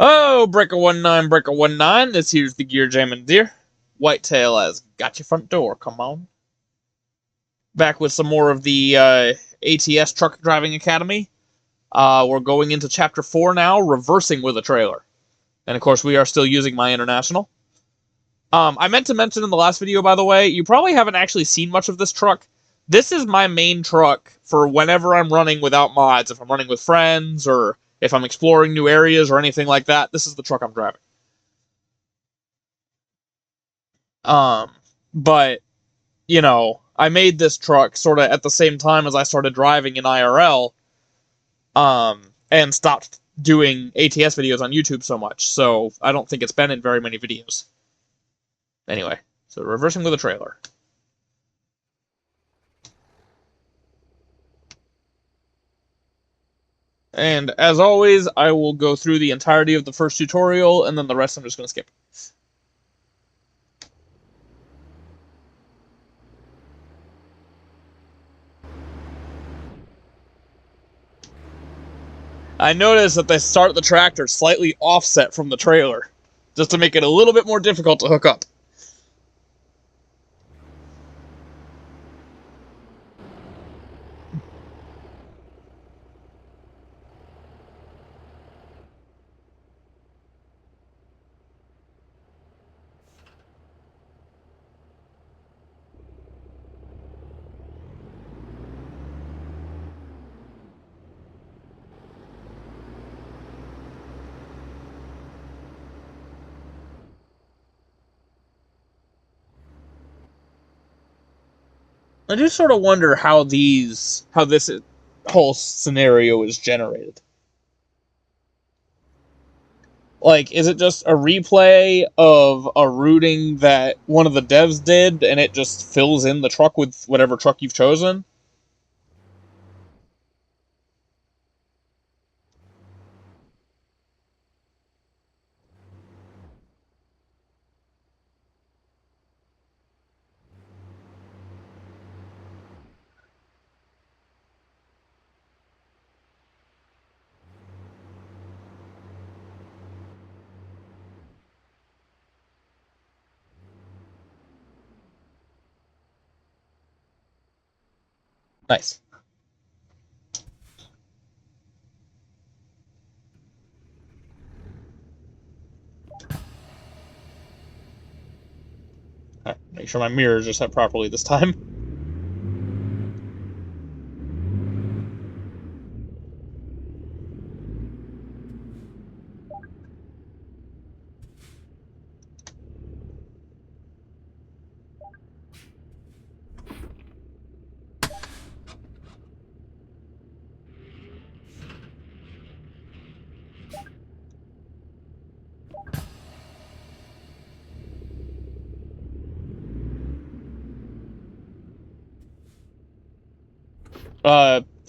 Oh, Breaker19, this here's the Gear Jamming Deer. Whitetail has got your front door, come on. Back with some more of the ATS Truck Driving Academy. We're going into Chapter 4 now, reversing with a trailer. And of course, we are still using my International. I meant to mention in the last video, by the way, you probably haven't actually seen much of this truck. This is my main truck for whenever I'm running without mods. If I'm running with friends, or if I'm exploring new areas or anything like that, this is the truck I'm driving. But, you know, I made this truck sort of at the same time as I started driving in IRL, and stopped doing ATS videos on YouTube so much, so I don't think it's been in very many videos. Anyway, so reversing with a trailer. And as always, I will go through the entirety of the first tutorial, and then the rest I'm just going to skip. I noticed that they start the tractor slightly offset from the trailer, just to make it a little bit more difficult to hook up. I do sort of wonder how this whole scenario is generated. Like, is it just a replay of a routing that one of the devs did, and it just fills in the truck with whatever truck you've chosen? Nice. Right, make sure my mirrors are set properly this time.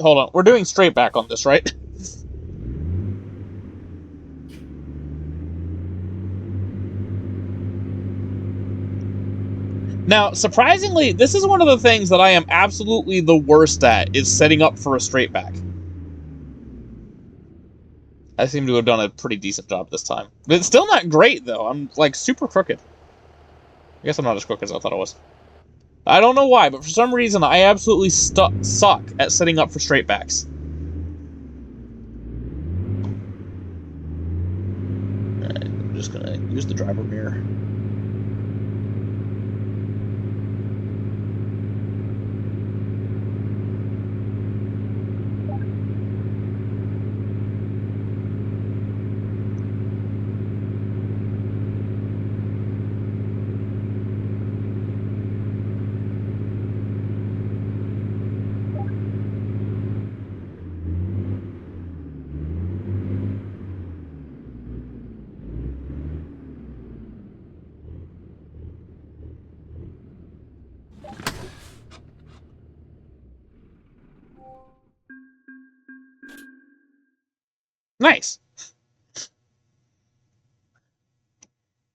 Hold on. We're doing straight back on this, right? Now, surprisingly, this is one of the things that I am absolutely the worst at, is setting up for a straight back. I seem to have done a pretty decent job this time. It's still not great, though. I'm, like, super crooked. I guess I'm not as crooked as I thought I was. I don't know why, but for some reason, I absolutely suck at setting up for straight backs. Alright, I'm just gonna use the driver mirror. Nice.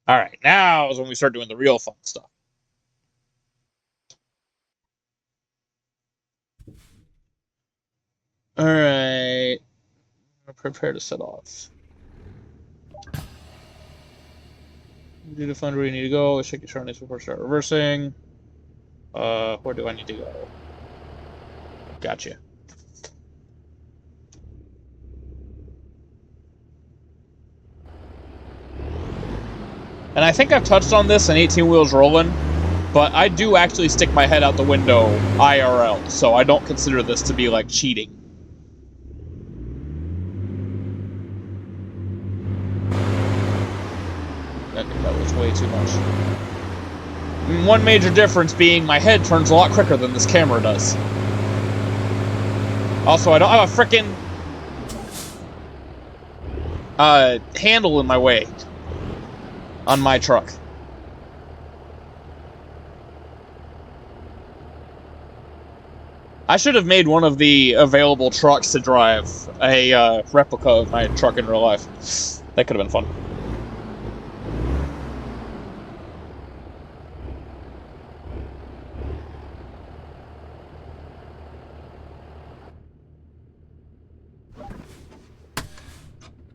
Alright, now is when we start doing the real fun stuff. Alright. Prepare to set off. You need to find where you need to go. Check your surroundings before start reversing. Where do I need to go? Gotcha. And I think I've touched on this in 18 Wheels Rolling, but I do actually stick my head out the window IRL, so I don't consider this to be like cheating. I think that was way too much. One major difference being my head turns a lot quicker than this camera does. Also, I don't have a frickin' handle in my way on my truck. I should have made one of the available trucks to drive a replica of my truck in real life. That could have been fun.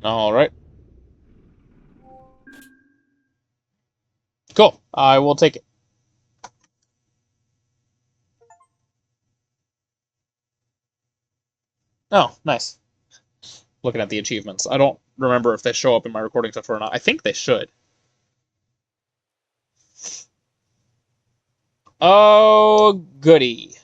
Alright. Cool. I will take it. Oh, nice. Looking at the achievements. I don't remember if they show up in my recording stuff or not. I think they should. Oh, goody.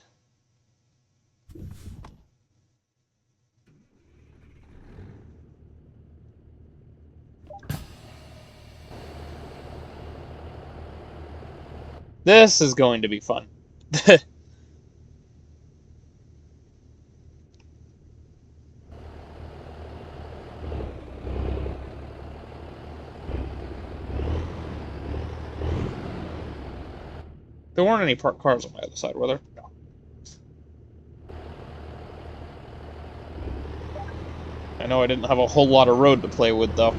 This is going to be fun. There weren't any parked cars on my other side, were there? No. I know I didn't have a whole lot of road to play with, though.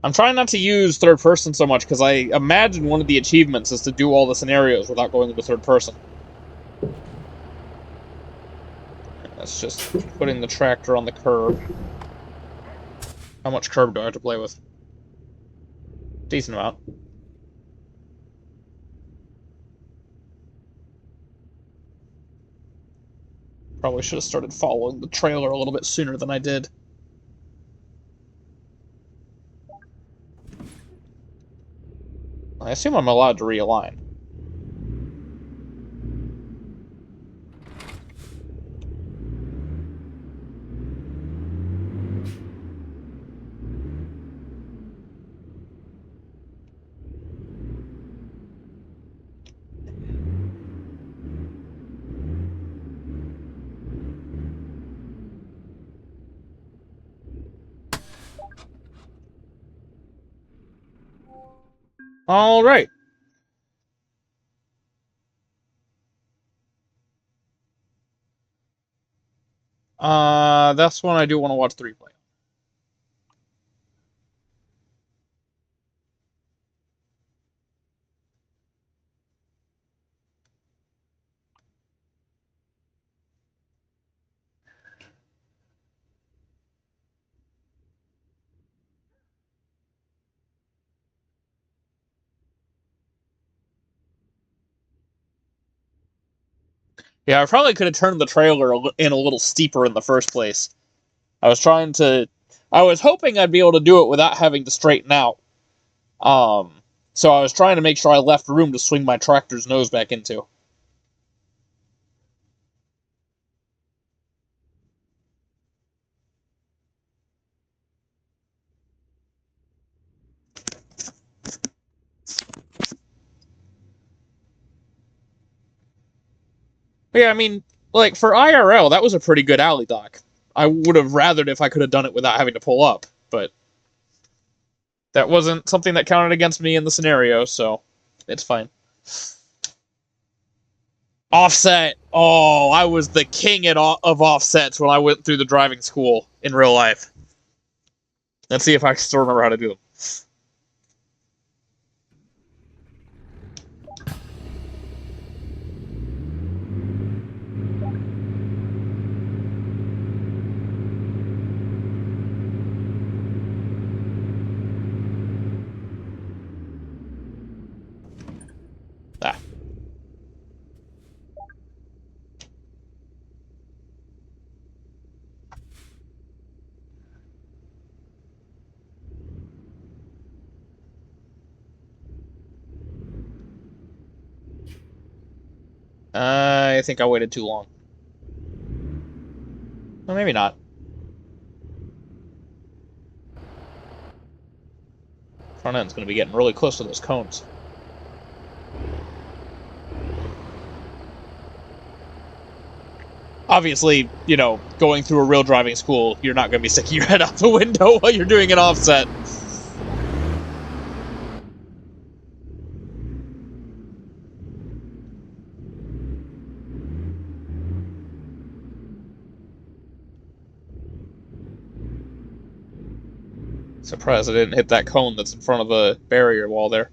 I'm trying not to use third person so much, because I imagine one of the achievements is to do all the scenarios without going into third person. That's just putting the tractor on the curb. How much curb do I have to play with? Decent amount. Probably should have started following the trailer a little bit sooner than I did. I assume I'm allowed to realign. All right. That's one I do want to watch 3 play. Yeah, I probably could have turned the trailer in a little steeper in the first place. I was hoping I'd be able to do it without having to straighten out. So I was trying to make sure I left room to swing my tractor's nose back into. But yeah, I mean, like, for IRL, that was a pretty good alley dock. I would have rathered if I could have done it without having to pull up, but that wasn't something that counted against me in the scenario, so it's fine. Offset. Oh, I was the king of offsets when I went through the driving school in real life. Let's see if I still remember how to do them. I think I waited too long. Well, maybe not. Front end's going to be getting really close to those cones. Obviously, you know, going through a real driving school, you're not going to be sticking your head out the window while you're doing an offset. Surprised I didn't hit that cone that's in front of the barrier wall there.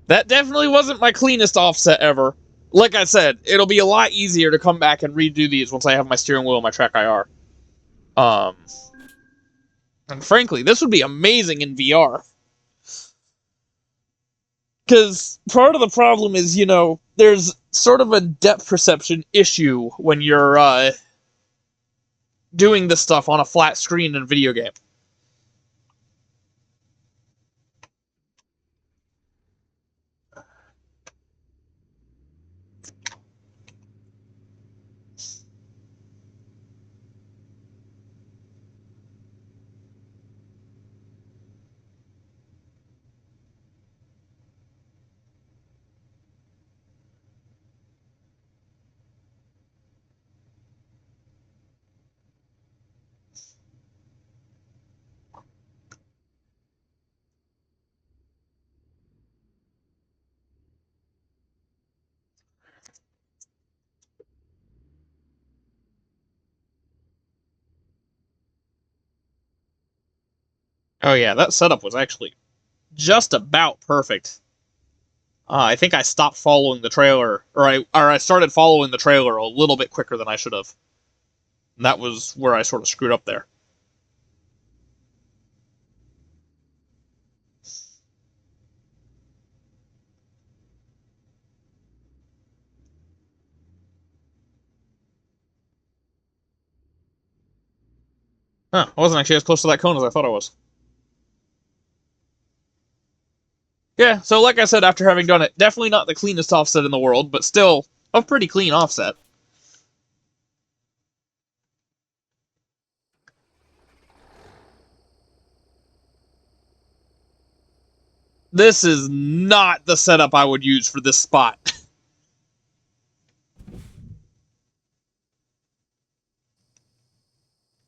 That definitely wasn't my cleanest offset ever. Like I said, it'll be a lot easier to come back and redo these once I have my steering wheel and my track IR. And frankly, this would be amazing in VR. Because part of the problem is, you know, there's sort of a depth perception issue when you're doing this stuff on a flat screen in a video game. Oh yeah, that setup was actually just about perfect. I think I stopped following the trailer, or I started following the trailer a little bit quicker than I should have. And that was where I sort of screwed up there. Huh, I wasn't actually as close to that cone as I thought I was. Yeah, so like I said, after having done it, definitely not the cleanest offset in the world, but still a pretty clean offset. This is not the setup I would use for this spot.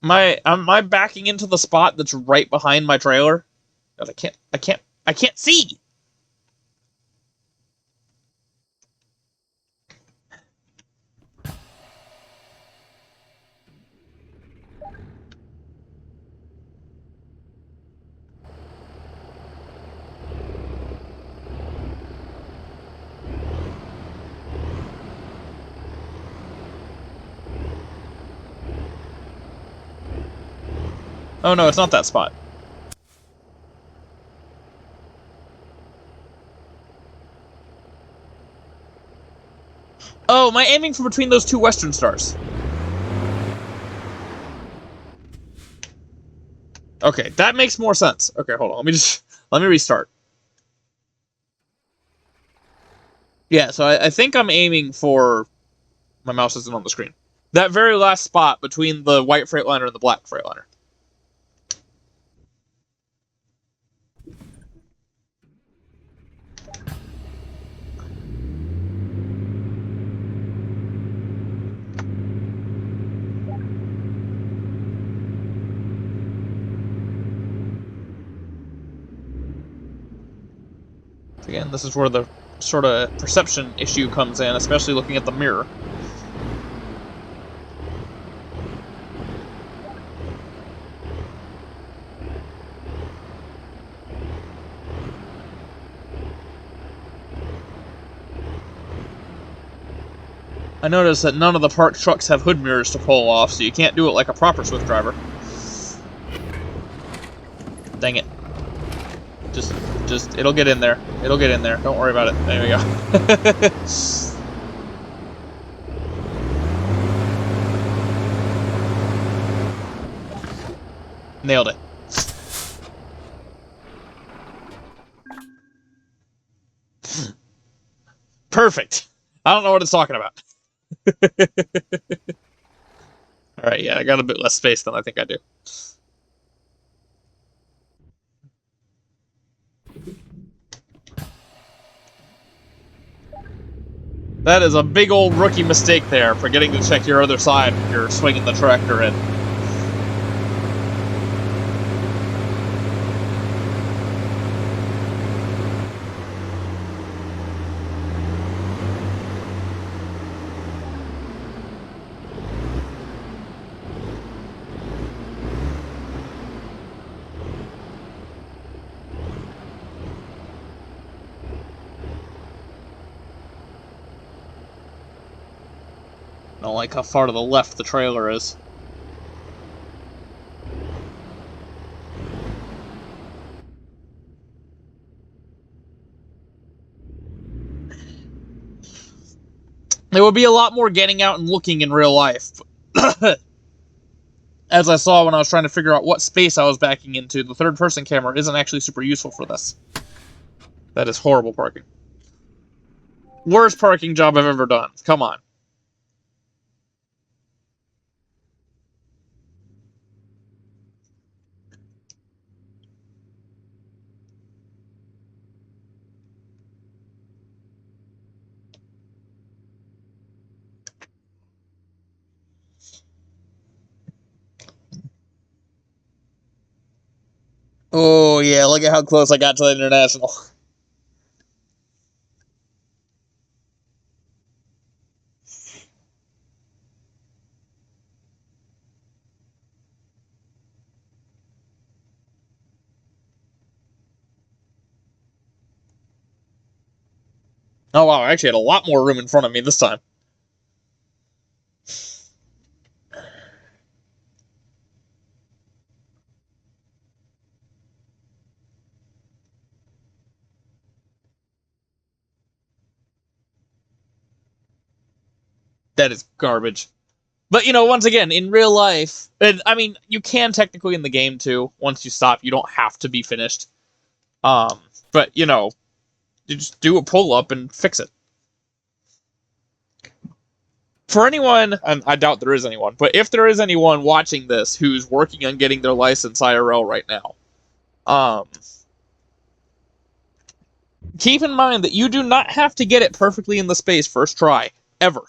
Am I backing into the spot that's right behind my trailer? God, I can't see. Oh no, it's not that spot. Oh, am I aiming for between those two Western stars? Okay, that makes more sense. Okay, hold on. Let me restart. Yeah, so I think I'm aiming for... My mouse isn't on the screen. That very last spot between the white Freightliner and the black Freightliner. Again, this is where the sort of perception issue comes in, especially looking at the mirror. I noticed that none of the parked trucks have hood mirrors to pull off, so you can't do it like a proper Swift driver. Dang it. It'll get in there. It'll get in there. Don't worry about it. There we go. Nailed it. Perfect. I don't know what it's talking about. Alright, yeah, I got a bit less space than I think I do. That is a big old rookie mistake there, forgetting to check your other side when you're swinging the tractor in. I don't like how far to the left the trailer is. There would be a lot more getting out and looking in real life. As I saw when I was trying to figure out what space I was backing into, the third-person camera isn't actually super useful for this. That is horrible parking. Worst parking job I've ever done. Come on. Oh, yeah, look at how close I got to the International. Oh, wow, I actually had a lot more room in front of me this time. That is garbage. But, you know, once again, in real life, and I mean, you can technically in the game, too. Once you stop, you don't have to be finished. But, you know, you just do a pull-up and fix it. For anyone, and I doubt there is anyone, but if there is anyone watching this who's working on getting their license IRL right now, keep in mind that you do not have to get it perfectly in the space first try, ever.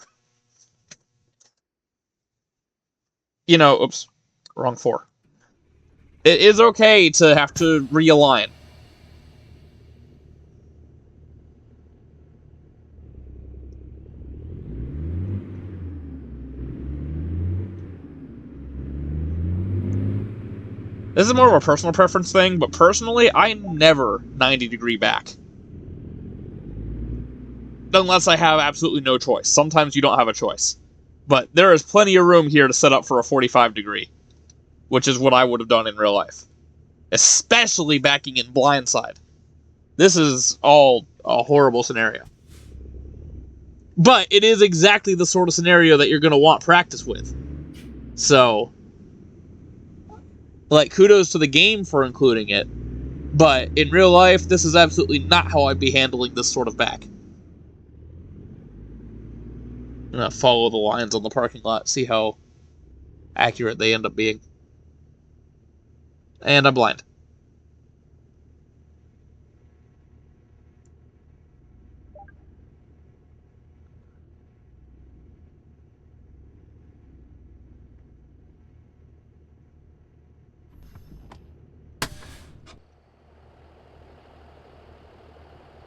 You know, oops, wrong 4. It is okay to have to realign. This is more of a personal preference thing, but personally, I never 90-degree back. Unless I have absolutely no choice. Sometimes you don't have a choice. But there is plenty of room here to set up for a 45-degree, which is what I would have done in real life. Especially backing in blindside. This is all a horrible scenario. But it is exactly the sort of scenario that you're going to want practice with. So, like, kudos to the game for including it. But in real life, this is absolutely not how I'd be handling this sort of back. I'm going to follow the lines on the parking lot, see how accurate they end up being. And I'm blind.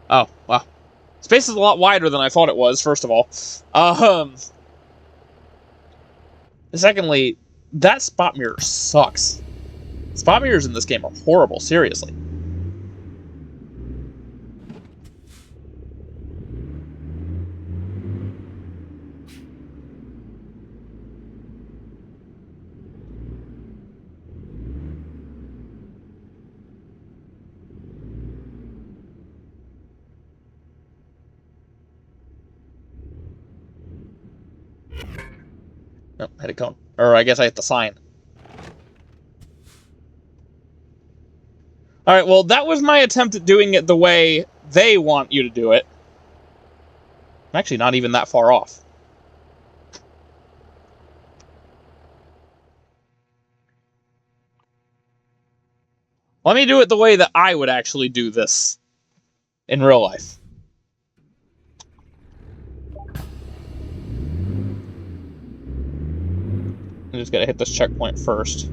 Oh, wow. Space is a lot wider than I thought it was, first of all. Secondly, that spot mirror sucks. Spot mirrors in this game are horrible, seriously. Oh, hit a cone. Or I guess I hit the sign. Alright, well, that was my attempt at doing it the way they want you to do it. I'm actually not even that far off. Let me do it the way that I would actually do this in real life. I'm just gonna hit this checkpoint first.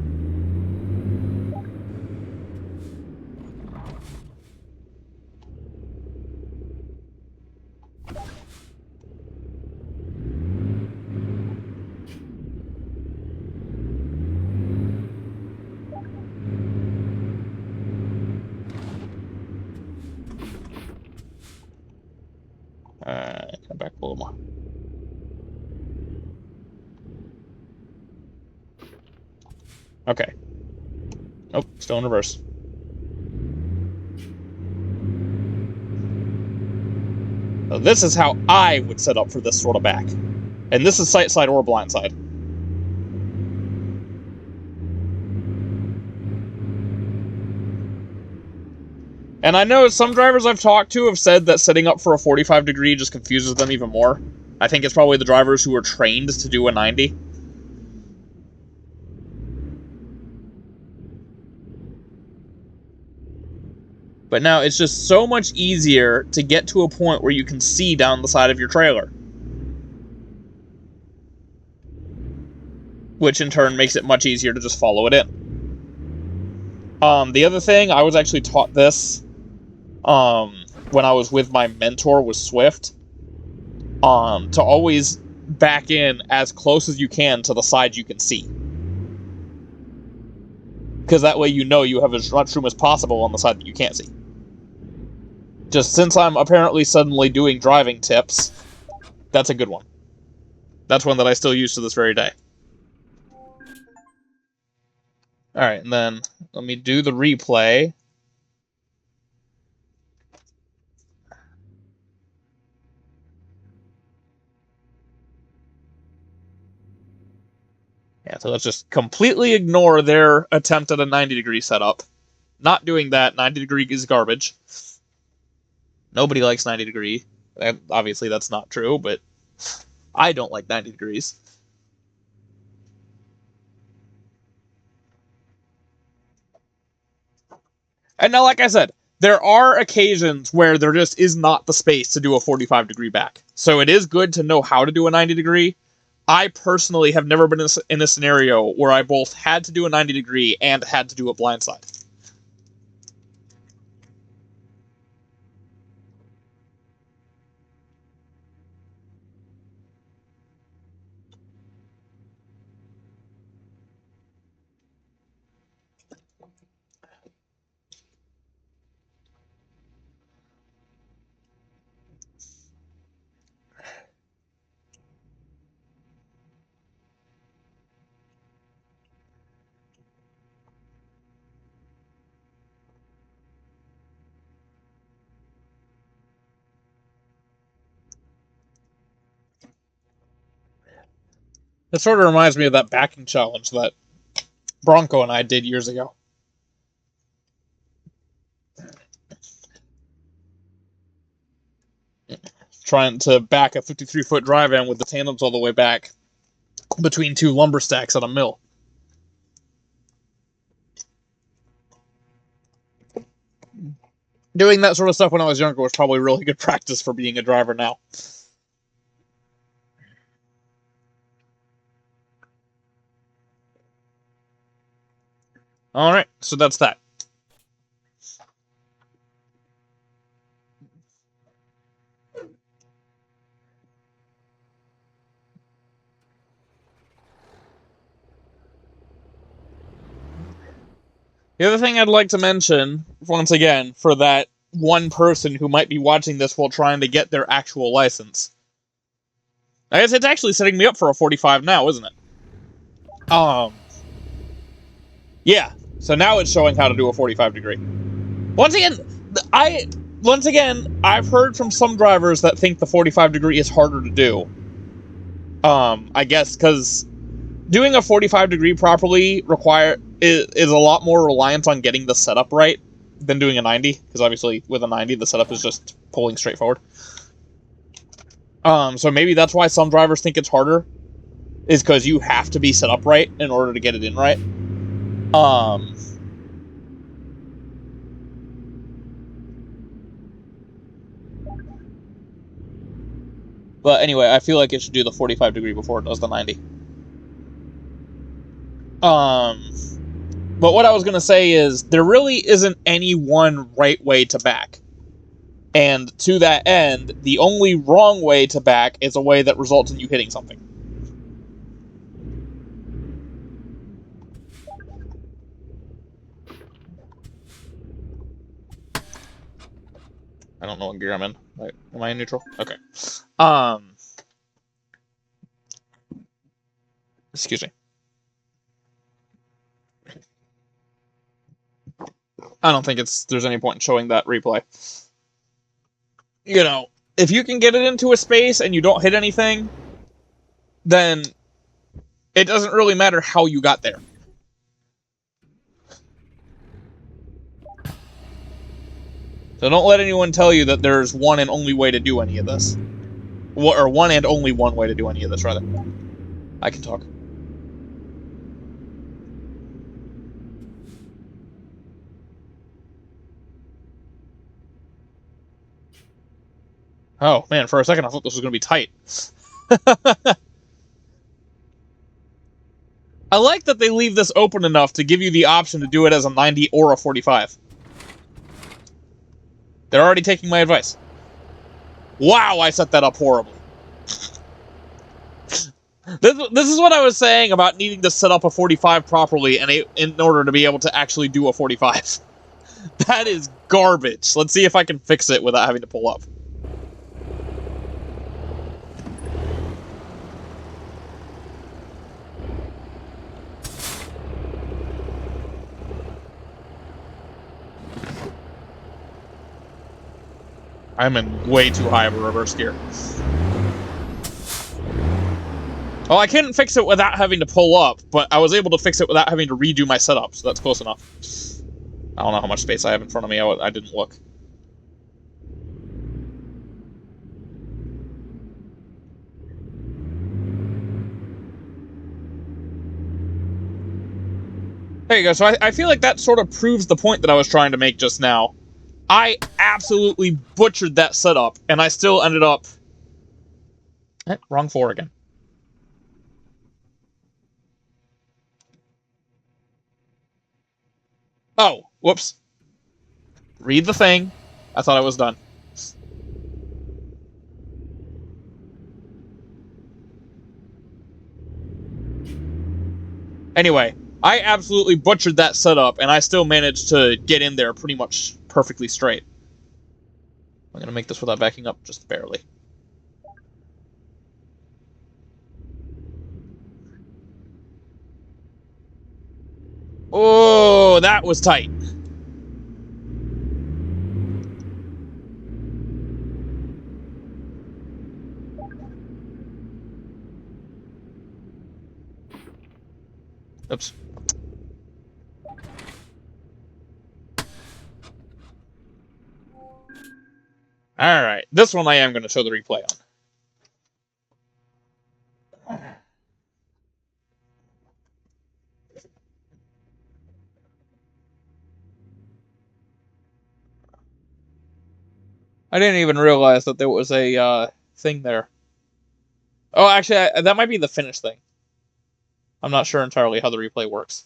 Come back a little more. Okay. Nope, still in reverse. So this is how I would set up for this sort of back. And this is sight side or blind side. And I know some drivers I've talked to have said that setting up for a 45 degree just confuses them even more. I think it's probably the drivers who are trained to do a 90. But now it's just so much easier to get to a point where you can see down the side of your trailer. Which in turn makes it much easier to just follow it in. The other thing, I was actually taught this when I was with my mentor with Swift, to always back in as close as you can to the side you can see. Because that way you know you have as much room as possible on the side that you can't see. Just since I'm apparently suddenly doing driving tips, that's a good one. That's one that I still use to this very day. Alright, and then let me do the replay. Yeah, so let's just completely ignore their attempt at a 90-degree setup. Not doing that. 90 degree is garbage. Nobody likes 90 degree. Obviously, that's not true, but I don't like 90 degrees. And now, like I said, there are occasions where there just is not the space to do a 45 degree back. So it is good to know how to do a 90 degree. I personally have never been in a scenario where I both had to do a 90 degree and had to do a blindside. It sort of reminds me of that backing challenge that Bronco and I did years ago. Trying to back a 53-foot drive-in with the tandems all the way back between two lumber stacks at a mill. Doing that sort of stuff when I was younger was probably really good practice for being a driver now. Alright, so that's that. The other thing I'd like to mention, once again, for that one person who might be watching this while trying to get their actual license. I guess it's actually setting me up for a 45 now, isn't it? Yeah, so now it's showing how to do a 45 degree. Once again, I've heard from some drivers that think the 45 degree is harder to do. I guess because doing a 45 degree properly is a lot more reliant on getting the setup right than doing a 90, because obviously with a 90 the setup is just pulling straight forward. So maybe that's why some drivers think it's harder, is because you have to be set up right in order to get it in right. But anyway, I feel like it should do the 45 degree before it does the 90. But what I was going to say is there really isn't any one right way to back. And to that end, the only wrong way to back is a way that results in you hitting something. I don't know what gear I'm in. Wait, am I in neutral? Okay. Excuse me. I don't think there's any point in showing that replay. You know, if you can get it into a space and you don't hit anything, then it doesn't really matter how you got there. So don't let anyone tell you that there's one and only way to do any of this. Or one and only one way to do any of this, rather. I can talk. Oh, man, for a second I thought this was going to be tight. I like that they leave this open enough to give you the option to do it as a 90 or a 45. They're already taking my advice. Wow, I set that up horribly. This is what I was saying about needing to set up a 45 properly in order to be able to actually do a 45. That is garbage. Let's see if I can fix it without having to pull up. I'm in way too high of a reverse gear. Well, I couldn't fix it without having to pull up, but I was able to fix it without having to redo my setup, so that's close enough. I don't know how much space I have in front of me. I didn't look. There you go. So I feel like that sort of proves the point that I was trying to make just now. I absolutely butchered that setup, and I still ended up... wrong 4 again. Oh, whoops. Read the thing. I thought I was done. Anyway, I absolutely butchered that setup, and I still managed to get in there pretty much perfectly straight. I'm going to make this without backing up, just barely. Oh, that was tight. Oops. Alright, this one I am going to show the replay on. I didn't even realize that there was a thing there. Oh, actually, that might be the finish thing. I'm not sure entirely how the replay works.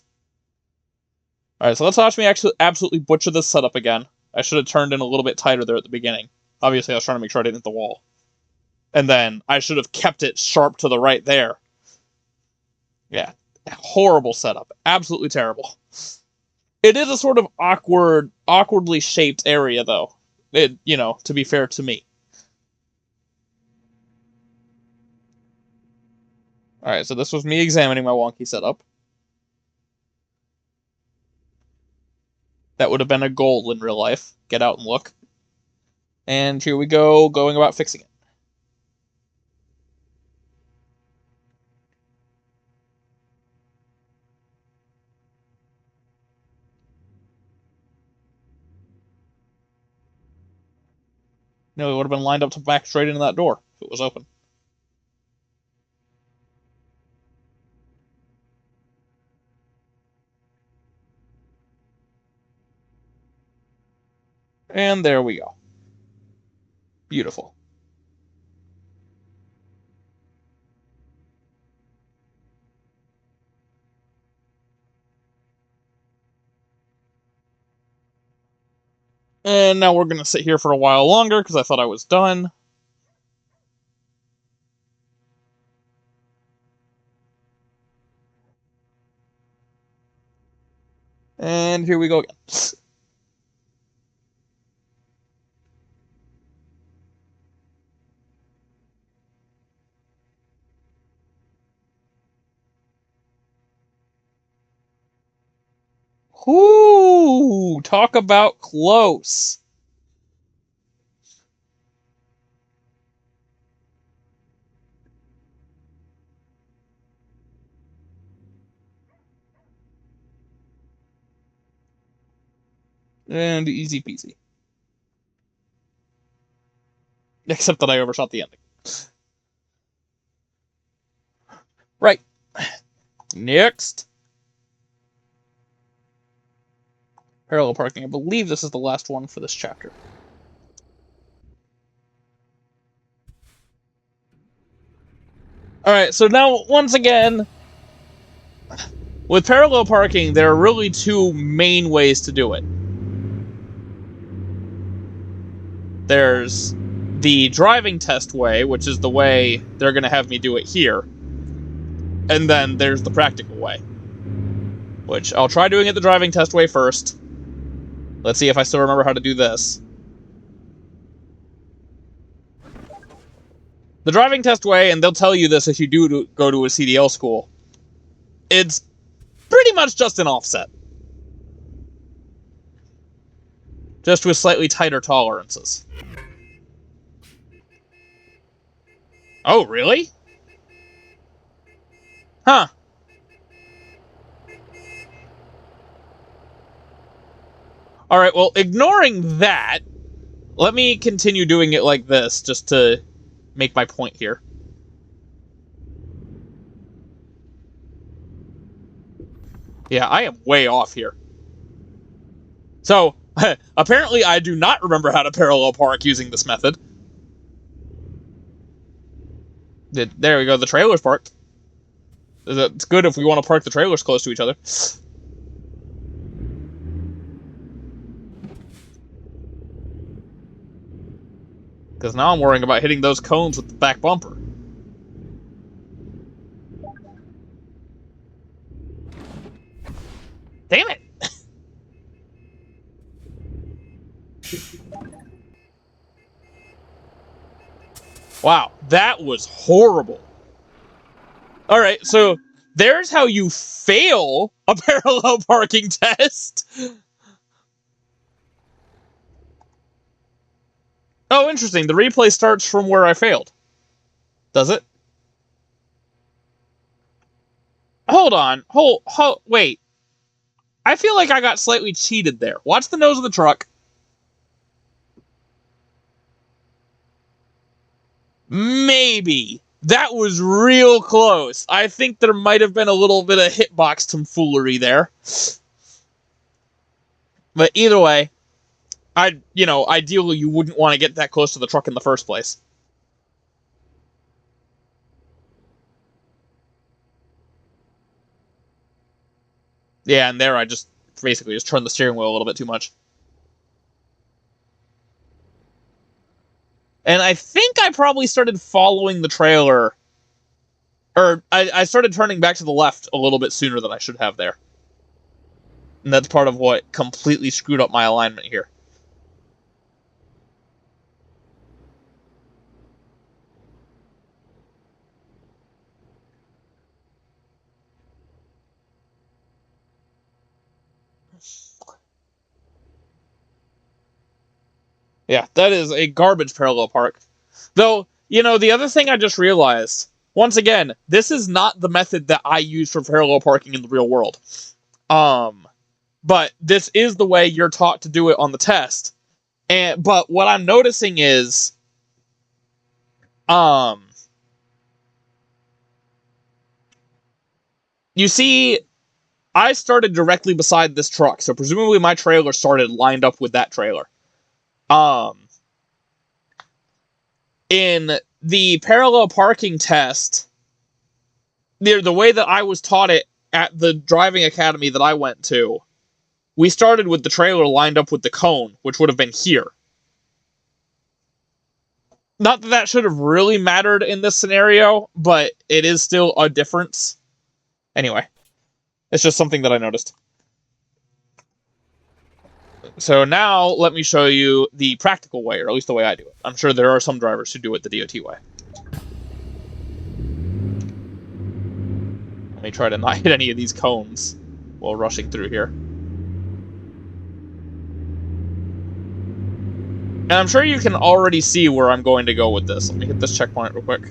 Alright, so let's watch me actually absolutely butcher this setup again. I should have turned in a little bit tighter there at the beginning. Obviously, I was trying to make sure I didn't hit the wall. And then I should have kept it sharp to the right there. Yeah, horrible setup. Absolutely terrible. It is a sort of awkwardly shaped area, though. To be fair to me. Alright, so this was me examining my wonky setup. That would have been a goal in real life. Get out and look. And here we go, going about fixing it. No, it would have been lined up to back straight into that door if it was open. And there we go. Beautiful. And now we're going to sit here for a while longer because I thought I was done. And here we go again. Ooh, talk about close. And easy peasy. Except that I overshot the ending. Right. Next. Parallel parking. I believe this is the last one for this chapter. Alright, so now, once again, with parallel parking, there are really two main ways to do it. There's the driving test way, which is the way they're going to have me do it here. And then there's the practical way, which I'll try doing it the driving test way first. Let's see if I still remember how to do this. The driving test way, and they'll tell you this if you do go to a CDL school, it's pretty much just an offset. Just with slightly tighter tolerances. Oh, really? Huh. Alright, well, ignoring that, let me continue doing it like this, just to make my point here. Yeah, I am way off here. So, apparently I do not remember how to parallel park using this method. There we go, the trailer's parked. It's good if we want to park the trailers close to each other. Because now I'm worrying about hitting those cones with the back bumper. Damn it! Wow, that was horrible. Alright, so there's how you fail a parallel parking test. Oh, interesting. The replay starts from where I failed. Does it? Hold on. Wait. I feel like I got slightly cheated there. Watch the nose of the truck. Maybe. That was real close. I think there might have been a little bit of hitbox tomfoolery there. But either way, ideally you wouldn't want to get that close to the truck in the first place. Yeah, and there I just basically just turned the steering wheel a little bit too much. And I think I probably started following the trailer, or I started turning back to the left a little bit sooner than I should have there. And that's part of what completely screwed up my alignment here. Yeah, that is a garbage parallel park. Though, the other thing I just realized, once again, this is not the method that I use for parallel parking in the real world. But this is the way you're taught to do it on the test. But what I'm noticing is You see, I started directly beside this truck, so presumably my trailer started lined up with that trailer. In the parallel parking test, the way that I was taught it at the driving academy that I went to, we started with the trailer lined up with the cone, which would have been here. Not that that should have really mattered in this scenario, but it is still a difference. Anyway, it's just something that I noticed. So now let me show you the practical way, or at least the way I do it. I'm sure there are some drivers who do it the DOT way. Let me try to not hit any of these cones while rushing through here. And I'm sure you can already see where I'm going to go with this. Let me hit this checkpoint real quick.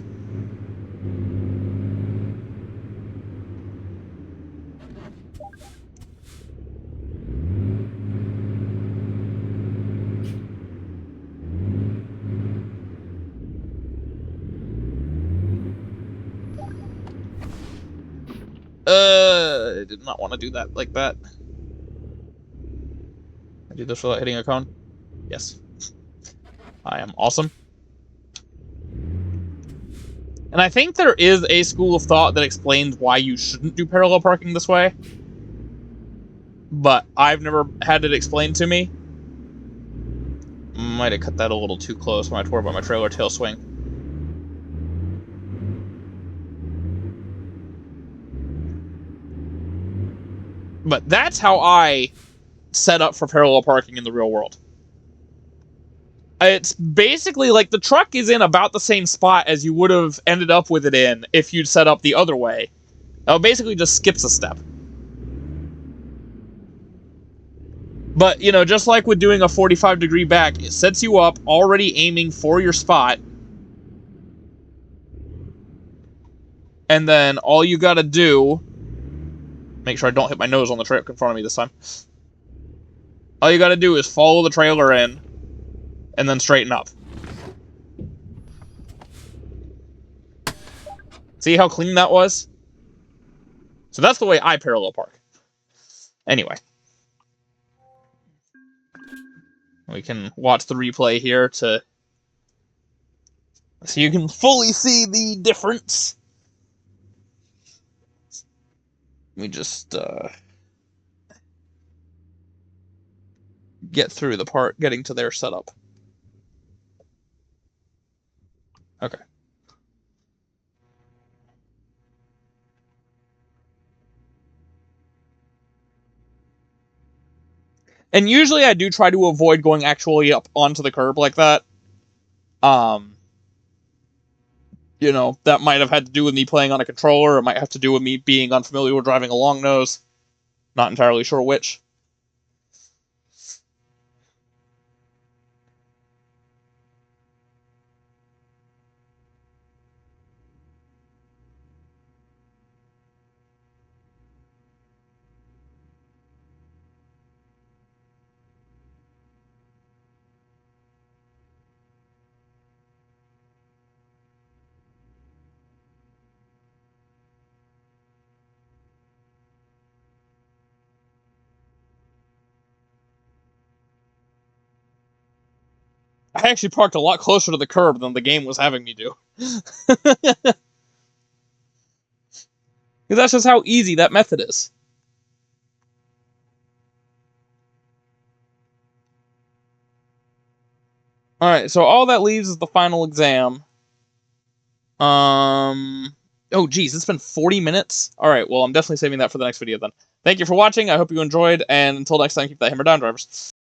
I did not want to do that like that. I do this without hitting a cone? Yes. I am awesome. And I think there is a school of thought that explains why you shouldn't do parallel parking this way. But I've never had it explained to me. Might have cut that a little too close when I tore by my trailer tail swing. But that's how I set up for parallel parking in the real world. It's basically like the truck is in about the same spot as you would have ended up with it in if you'd set up the other way. It basically just skips a step. But, you know, just like with doing a 45-degree back, it sets you up already aiming for your spot. And then all you gotta do... Make sure I don't hit my nose on the truck in front of me this time. All you gotta do is follow the trailer in, and then straighten up. See how clean that was? So that's the way I parallel park. Anyway. We can watch the replay here so you can fully see the difference. Let me just get through the part getting to their setup. Okay. And usually I do try to avoid going actually up onto the curb like that. You know, that might have had to do with me playing on a controller. It might have to do with me being unfamiliar with driving a long nose. Not entirely sure which. I actually parked a lot closer to the curb than the game was having me do. Because that's just how easy that method is. Alright, so all that leaves is the final exam. Oh, geez, it's been 40 minutes? Alright, well, I'm definitely saving that for the next video then. Thank you for watching, I hope you enjoyed, and until next time, keep that hammer down, drivers.